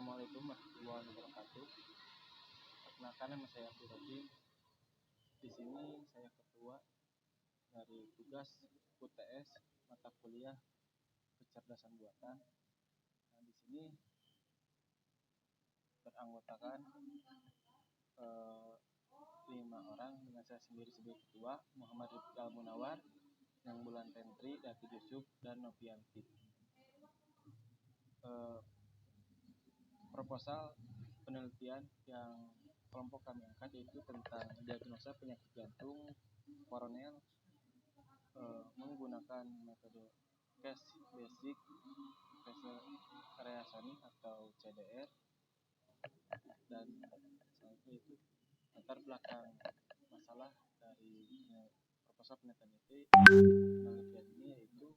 Assalamualaikum warahmatullahi wabarakatuh. Perkenalkan, nama saya Abdul Rajim. Di sini saya ketua dari tugas UTS mata kuliah kecerdasan buatan. Nah, di sini beranggotakan 5 orang dengan saya sendiri sebagai ketua, Muhammad Rifki Al-Munawar, Yang Bulan Tentri, David Yusuf, dan Novianti. Proposal penelitian yang kelompok kami angkat yaitu tentang diagnosa penyakit jantung koroner menggunakan metode case basic reasoning atau CDR, dan selanjutnya itu latar belakang masalah dari proposal penelitian ini yaitu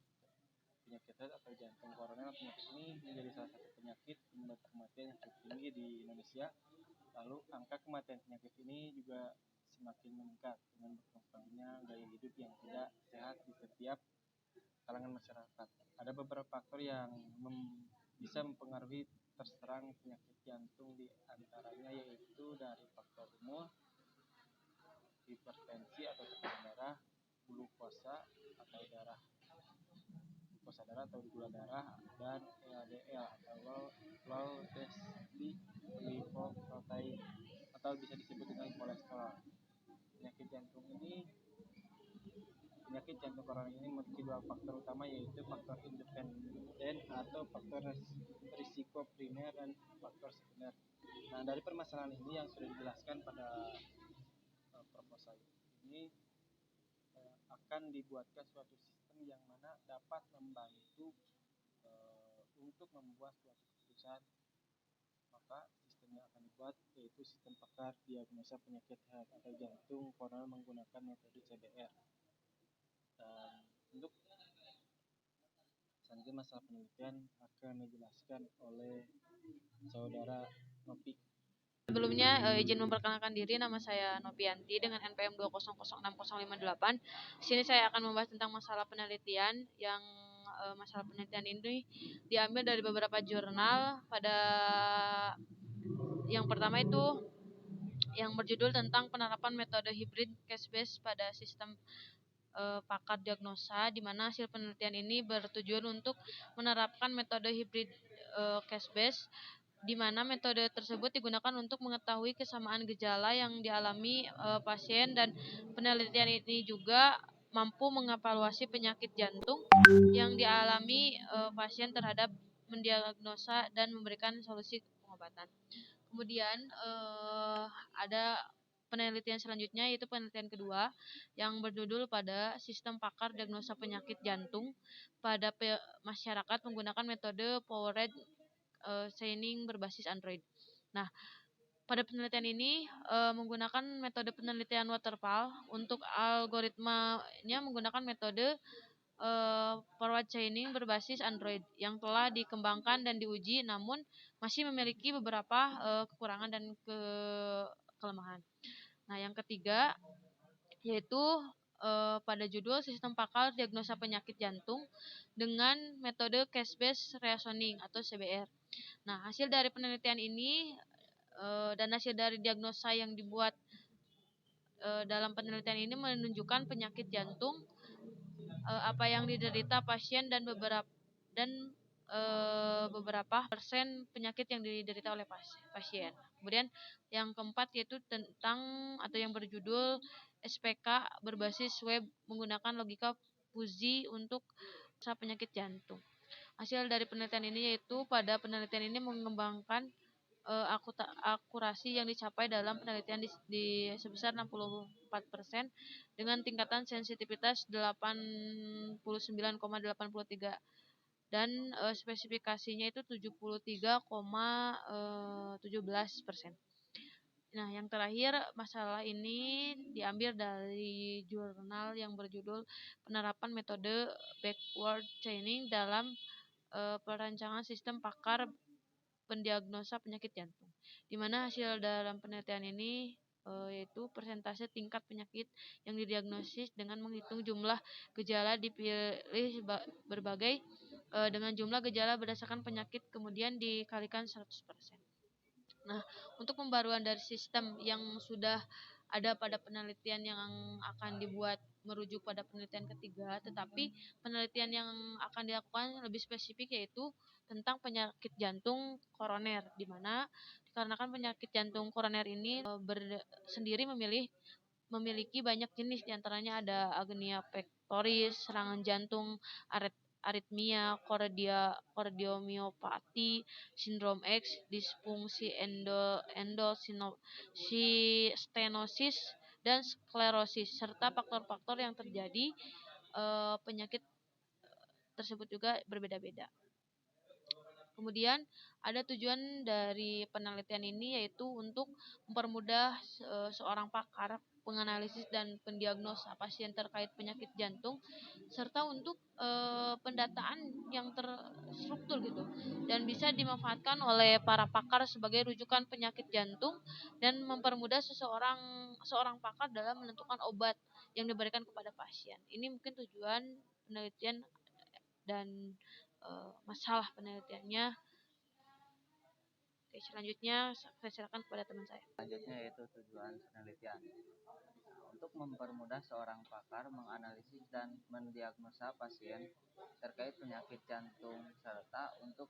penyakit atau jantung koroner. Penyakit ini menjadi salah satu penyakit penyebab kematian yang cukup tinggi di Indonesia. Lalu angka kematian penyakit ini juga semakin meningkat dengan berkembangnya gaya hidup yang tidak sehat di setiap kalangan masyarakat. Ada beberapa faktor yang bisa mempengaruhi terserang penyakit jantung, di antaranya yaitu dari faktor umur, hipertensi atau tekanan darah, glukosa darah atau gula darah, dan LDL atau low density lipoprotein atau bisa disebut dengan kolesterol. Penyakit jantung koroner ini memiliki dua faktor utama, yaitu faktor independen atau faktor risiko primer dan faktor sekunder. Nah, dari permasalahan ini yang sudah dijelaskan pada proposal ini akan dibuatkan suatu sistem yang mana dapat membantu untuk membuat suatu keputusan. Maka sistem yang akan dibuat yaitu sistem pakar diagnosa penyakit atau jantung koroner menggunakan metode CDR. Dan untuk selanjutnya masalah penelitian akan dijelaskan oleh saudara Nopi. Sebelumnya izin memperkenalkan diri, nama saya Novianti dengan NPM 2006058. Di sini saya akan membahas tentang masalah penelitian yang masalah penelitian ini diambil dari beberapa jurnal. Pada yang pertama itu yang berjudul tentang penerapan metode hybrid case base pada sistem pakar diagnosa, di mana hasil penelitian ini bertujuan untuk menerapkan metode hybrid case base, di mana metode tersebut digunakan untuk mengetahui kesamaan gejala yang dialami pasien, dan penelitian ini juga mampu mengevaluasi penyakit jantung yang dialami pasien terhadap mendiagnosa dan memberikan solusi pengobatan. Kemudian ada penelitian selanjutnya, yaitu penelitian kedua yang berjudul pada sistem pakar diagnosa penyakit jantung pada masyarakat menggunakan metode powered chain berbasis Android. Nah, pada penelitian ini menggunakan metode penelitian waterfall. Untuk algoritmanya menggunakan metode forward chaining berbasis Android yang telah dikembangkan dan diuji, namun masih memiliki beberapa kekurangan dan kelemahan. Nah, yang ketiga yaitu pada judul sistem pakar diagnosa penyakit jantung dengan metode case based reasoning atau CBR. Nah, hasil dari penelitian ini dan hasil dari diagnosa yang dibuat dalam penelitian ini menunjukkan penyakit jantung apa yang diderita pasien dan beberapa persen penyakit yang diderita oleh pasien. Kemudian yang keempat yaitu tentang atau yang berjudul SPK berbasis web menggunakan logika fuzzy untuk penyakit jantung. Hasil dari penelitian ini yaitu pada penelitian ini mengembangkan akurasi yang dicapai dalam penelitian di sebesar 64% dengan tingkatan sensitivitas 89,83 dan spesifikasinya itu 73,17%. Nah, yang terakhir, masalah ini diambil dari jurnal yang berjudul penerapan metode backward chaining dalam perancangan sistem pakar pendiagnosa penyakit jantung, di mana hasil dalam penelitian ini yaitu persentase tingkat penyakit yang didiagnosis dengan menghitung jumlah gejala dipilih berbagai dengan jumlah gejala berdasarkan penyakit kemudian dikalikan 100%. Nah, untuk pembaruan dari sistem yang sudah ada pada penelitian yang akan dibuat merujuk pada penelitian ketiga, tetapi penelitian yang akan dilakukan lebih spesifik yaitu tentang penyakit jantung koroner, di mana dikarenakan penyakit jantung koroner ini sendiri memiliki banyak jenis, diantaranya ada agnia pectoris, serangan jantung, aritmia, kardiomiopati, sindrom X, disfungsi stenosis, dan sklerosis, serta faktor-faktor yang terjadi penyakit tersebut juga berbeda-beda. Kemudian ada tujuan dari penelitian ini yaitu untuk mempermudah seorang pakar penganalisis dan pendiagnosa pasien terkait penyakit jantung, serta untuk pendataan yang terstruktur gitu, dan bisa dimanfaatkan oleh para pakar sebagai rujukan penyakit jantung, dan mempermudah seorang pakar dalam menentukan obat yang diberikan kepada pasien. Ini mungkin tujuan penelitian dan masalah penelitiannya. Oke, selanjutnya saya silakan kepada teman saya. Selanjutnya yaitu tujuan penelitian. Untuk mempermudah seorang pakar menganalisis dan mendiagnosa pasien terkait penyakit jantung, serta untuk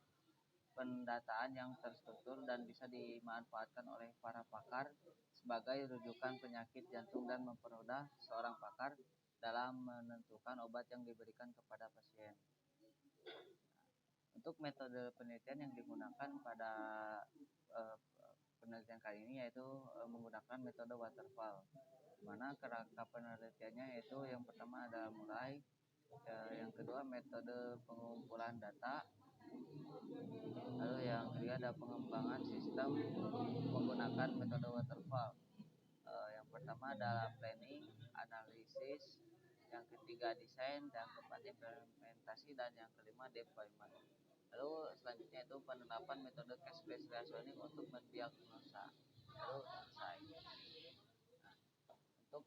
pendataan yang terstruktur dan bisa dimanfaatkan oleh para pakar sebagai rujukan penyakit jantung, dan mempermudah seorang pakar dalam menentukan obat yang diberikan kepada pasien. Untuk metode penelitian yang digunakan pada penelitian kali ini yaitu menggunakan metode waterfall, di mana kerangka penelitiannya yaitu yang pertama adalah mulai, yang kedua metode pengumpulan data, lalu yang ketiga ada pengembangan sistem menggunakan metode waterfall. Yang pertama adalah planning, analisis, yang ketiga desain, dan keempat implementasi, dan yang kelima deployment. Lalu selanjutnya itu penerapan metode case based reasoning untuk mendiagnosa. Lalu selesai. Untuk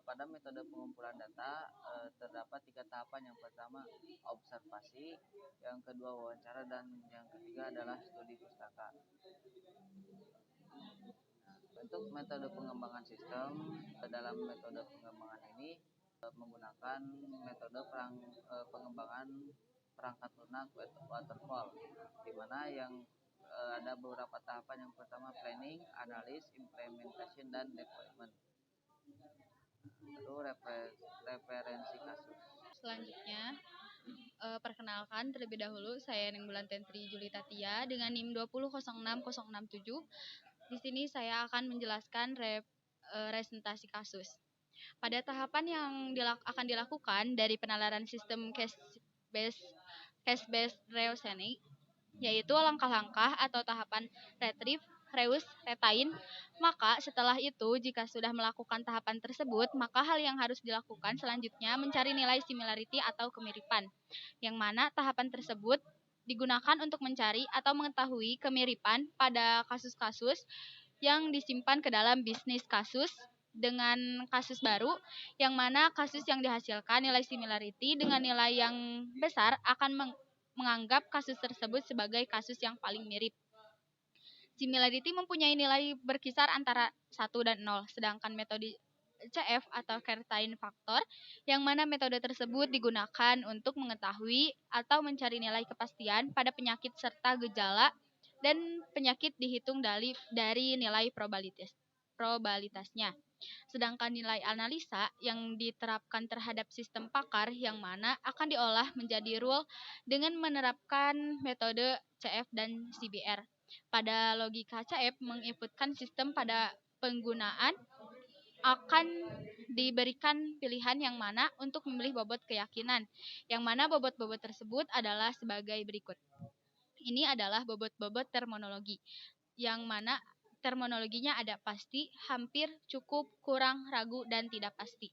pada metode pengumpulan data terdapat 3 tahapan. Yang pertama observasi, yang kedua wawancara, dan yang ketiga adalah studi pustaka. Untuk metode pengembangan sistem, dalam metode pengembangan ini menggunakan metode pengembangan perangkat lunak waterfall, di mana yang ada beberapa tahapan. Yang pertama planning, analis, implementation, dan deployment. Lalu referensi kasus. Selanjutnya, perkenalkan terlebih dahulu, saya Nengbulan Tentri Julita Tia dengan NIM 2006067. Di sini saya akan menjelaskan representasi kasus. Pada tahapan yang akan dilakukan dari penalaran sistem case-based reasoning, yaitu langkah-langkah atau tahapan retrieve, reuse, retain. Maka setelah itu, jika sudah melakukan tahapan tersebut, maka hal yang harus dilakukan selanjutnya mencari nilai similarity atau kemiripan, yang mana tahapan tersebut digunakan untuk mencari atau mengetahui kemiripan pada kasus-kasus yang disimpan ke dalam bisnis kasus dengan kasus baru, yang mana kasus yang dihasilkan nilai similarity dengan nilai yang besar akan menganggap kasus tersebut sebagai kasus yang paling mirip. Similarity mempunyai nilai berkisar antara 1 dan 0, sedangkan metode CF atau certain factor, yang mana metode tersebut digunakan untuk mengetahui atau mencari nilai kepastian pada penyakit serta gejala, dan penyakit dihitung dari nilai probabilitasnya. Sedangkan nilai analisa yang diterapkan terhadap sistem pakar, yang mana akan diolah menjadi rule dengan menerapkan metode CF dan CBR. Pada logika CF menginputkan sistem pada penggunaan akan diberikan pilihan yang mana untuk memilih bobot keyakinan, yang mana bobot-bobot tersebut adalah sebagai berikut. Ini adalah bobot-bobot terminologi, yang mana terminologinya ada pasti, hampir, cukup, kurang, ragu, dan tidak pasti.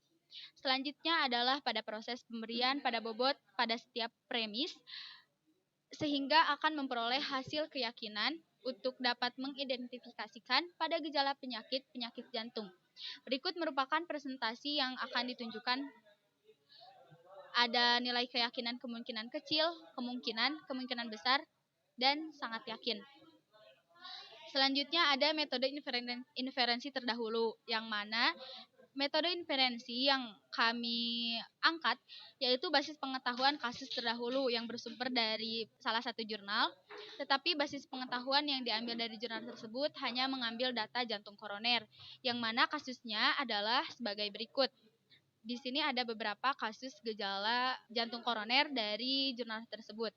Selanjutnya adalah pada proses pemberian pada bobot pada setiap premis, sehingga akan memperoleh hasil keyakinan untuk dapat mengidentifikasikan pada gejala penyakit jantung. Berikut merupakan presentasi yang akan ditunjukkan Ada nilai keyakinan kemungkinan kecil, kemungkinan besar, dan sangat yakin. Selanjutnya ada metode inferensi terdahulu, yang mana metode inferensi yang kami angkat yaitu basis pengetahuan kasus terdahulu yang bersumber dari salah satu jurnal, tetapi basis pengetahuan yang diambil dari jurnal tersebut hanya mengambil data jantung koroner, yang mana kasusnya adalah sebagai berikut. Di sini ada beberapa kasus gejala jantung koroner dari jurnal tersebut.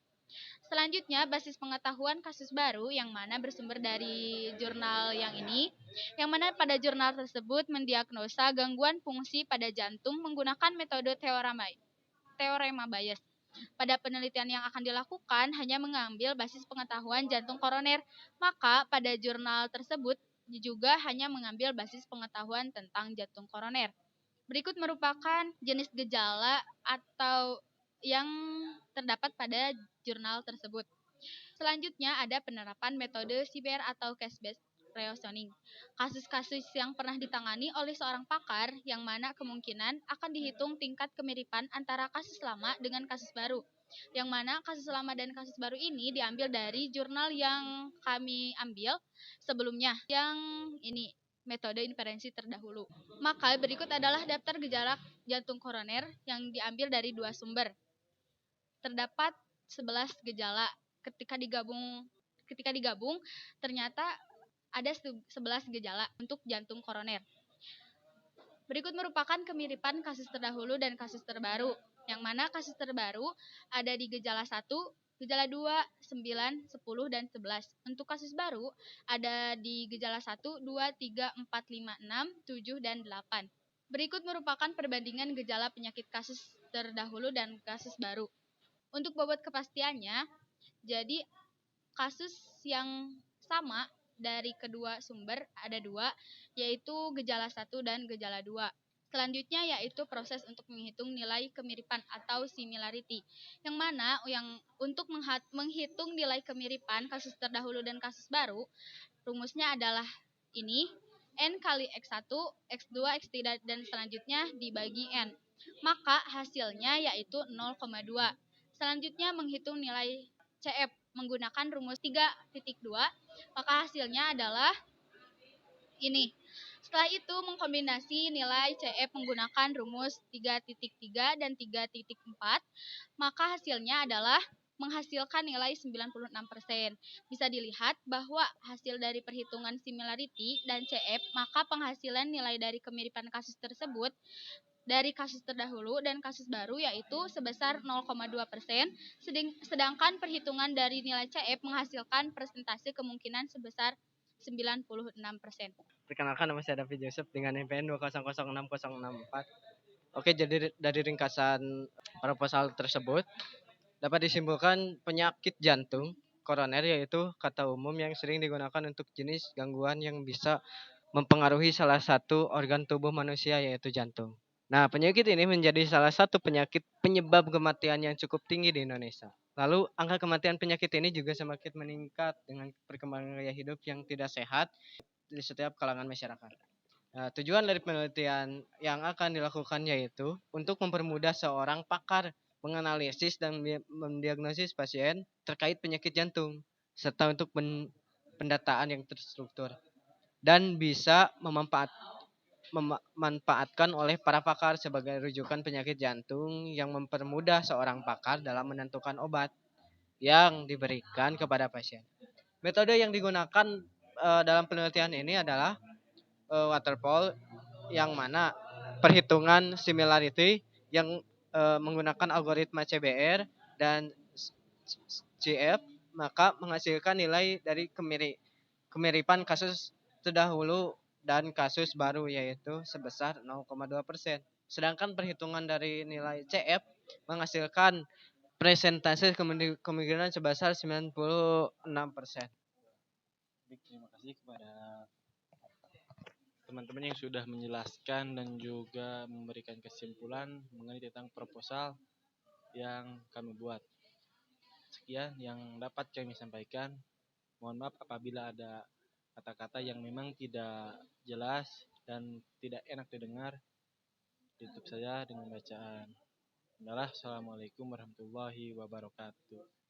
Selanjutnya, basis pengetahuan kasus baru yang mana bersumber dari jurnal yang mana pada jurnal tersebut mendiagnosa gangguan fungsi pada jantung menggunakan metode teorema Bayes. Pada penelitian yang akan dilakukan hanya mengambil basis pengetahuan jantung koroner, maka pada jurnal tersebut juga hanya mengambil basis pengetahuan tentang jantung koroner. Berikut merupakan jenis gejala atau yang terdapat pada jurnal tersebut. Selanjutnya ada penerapan metode CBR atau case-based reasoning. Kasus-kasus yang pernah ditangani oleh seorang pakar yang mana kemungkinan akan dihitung tingkat kemiripan antara kasus lama dengan kasus baru. Yang mana kasus lama dan kasus baru ini diambil dari jurnal yang kami ambil sebelumnya. Yang ini metode inferensi terdahulu. Maka berikut adalah daftar gejala jantung koroner yang diambil dari 2 sumber. Terdapat 11 gejala. Ketika digabung ternyata ada 11 gejala untuk jantung koroner. Berikut merupakan kemiripan kasus terdahulu dan kasus terbaru. Yang mana kasus terbaru ada di gejala 1, gejala 2, 9, 10, dan 11. Untuk kasus baru ada di gejala 1, 2, 3, 4, 5, 6, 7, dan 8. Berikut merupakan perbandingan gejala penyakit kasus terdahulu dan kasus baru. Untuk bobot kepastiannya, jadi kasus yang sama dari kedua sumber ada 2, yaitu gejala 1 dan gejala 2. Selanjutnya yaitu proses untuk menghitung nilai kemiripan atau similarity, yang mana untuk menghitung nilai kemiripan kasus terdahulu dan kasus baru, rumusnya adalah ini, N kali X1, X2, X3, dan selanjutnya dibagi N. Maka hasilnya yaitu 0,2. Selanjutnya menghitung nilai CF menggunakan rumus 3.2, maka hasilnya adalah ini. Setelah itu mengkombinasi nilai CF menggunakan rumus 3.3 dan 3.4, maka hasilnya adalah menghasilkan nilai 96%. Bisa dilihat bahwa hasil dari perhitungan similarity dan CF, maka penghasilan nilai dari kemiripan kasus tersebut dari kasus terdahulu dan kasus baru yaitu sebesar 0,2%, sedangkan perhitungan dari nilai CF menghasilkan persentase kemungkinan sebesar 96%. Perkenalkan, nama saya David Joseph dengan NPN 2006064. Oke, jadi dari ringkasan proposal tersebut dapat disimpulkan penyakit jantung koroner yaitu kata umum yang sering digunakan untuk jenis gangguan yang bisa mempengaruhi salah satu organ tubuh manusia yaitu jantung. Nah, penyakit ini menjadi salah satu penyakit penyebab kematian yang cukup tinggi di Indonesia. Lalu, angka kematian penyakit ini juga semakin meningkat dengan perkembangan gaya hidup yang tidak sehat di setiap kalangan masyarakat. Nah, tujuan dari penelitian yang akan dilakukan yaitu untuk mempermudah seorang pakar menganalisis dan mendiagnosis pasien terkait penyakit jantung, serta untuk pendataan yang terstruktur dan bisa memanfaatkan oleh para pakar sebagai rujukan penyakit jantung yang mempermudah seorang pakar dalam menentukan obat yang diberikan kepada pasien. Metode yang digunakan dalam penelitian ini adalah waterfall, yang mana perhitungan similarity yang menggunakan algoritma CBR dan CF, maka menghasilkan nilai dari kemiripan kasus terdahulu dan kasus baru yaitu sebesar 0,2%. Sedangkan perhitungan dari nilai CF menghasilkan presentase kemungkinan sebesar 96%. Baik, terima kasih kepada teman-teman yang sudah menjelaskan dan juga memberikan kesimpulan mengenai tentang proposal yang kami buat. Sekian yang dapat kami sampaikan. Mohon maaf apabila ada kata-kata yang memang tidak jelas dan tidak enak didengar. Tutup saja dengan bacaan. adalah Assalamualaikum warahmatullahi wabarakatuh.